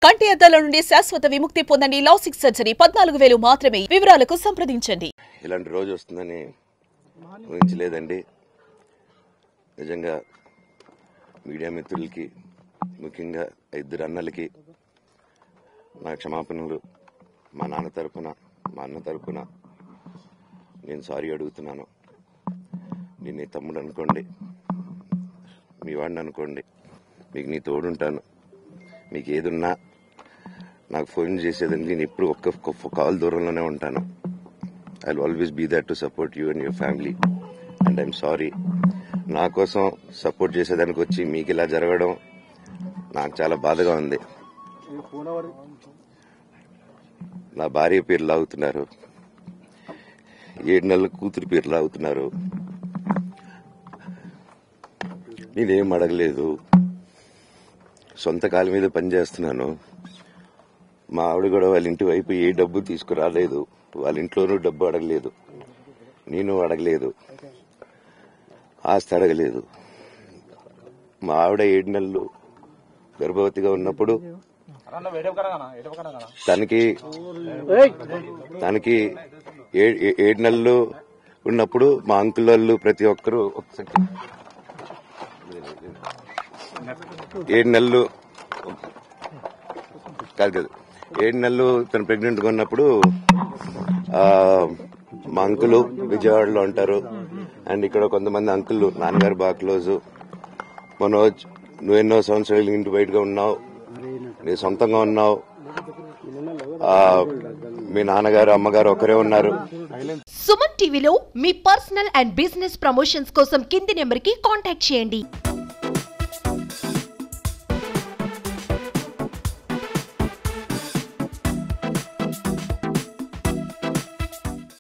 కంటి అద్దాల నుండి శాశ్వత విముక్తి పొందండి. లాసిక్ సర్జరీ 14,000 మాత్రమే. వివరాలకు సంప్రదించండి. ఇలాంటి రోజు వస్తుందని ఊహించలేదండి. నిజంగా మీడియా మిత్రులకి, ముఖ్యంగా ఇద్దరు అన్నలకి నా క్షమాపణలు. మా నాన్న తరపున, మా అన్న తరపున నేను సారీ అడుగుతున్నాను. నేను నీ తమ్ముడు అనుకోండి, మీ వాడిని అనుకోండి, మీకు నీ తోడుంటాను. మీకు ఏదున్నా నాకు ఫోన్ చేసేదండి. నేను ఎప్పుడు ఒక్క కాల్ దూరంలోనే ఉంటాను. I will always be there to support you and your family. And I'm sorry, నా కోసం సపోర్ట్ చేసేదానికి వచ్చి మీకు ఇలా జరగడం నాకు చాలా బాధగా ఉంది. నా భార్య పేరు లాగుతున్నారు, 7 నెలల కూతురు పేరు లాగుతున్నారు. నేనేం అడగలేదు, సొంత కాళ్ళ మీద పనిచేస్తున్నాను. మా ఆవిడ కూడా వాళ్ళ ఇంటి వైపు ఏ డబ్బు తీసుకురాలేదు, వాళ్ళ ఇంట్లోనూ డబ్బు అడగలేదు, నేను అడగలేదు, ఆస్తి అడగలేదు. మా ఆవిడ 7 నెలలు గర్భవతిగా ఉన్నప్పుడు తనకి 7 నెలలు ఉన్నప్పుడు మా అంకుల్ వాళ్ళు ప్రతి ఒక్కరూ 7 నెలలు కాదు 7 నెలలు తను ప్రెగ్నెంట్ గా ఉన్నప్పుడు మా అంకులు విజయవాడలో ఉంటారు. అండ్ ఇక్కడ కొంతమంది అంకులు నాన్నగారు బాగా క్లోజు. మనోజ్, నువ్వు ఎన్నో సంవత్సరాలు ఇంటి బయటగా ఉన్నావు, నీ సొంతంగా ఉన్నావు. మీ నాన్నగారు అమ్మగారు ఒకరే ఉన్నారు. సుమన్ టీవీలో మీ పర్సనల్ అండ్ బిజినెస్ ప్రమోషన్స్ కోసం కింది నెంబర్ కి కాంటాక్ట్ చేయండి.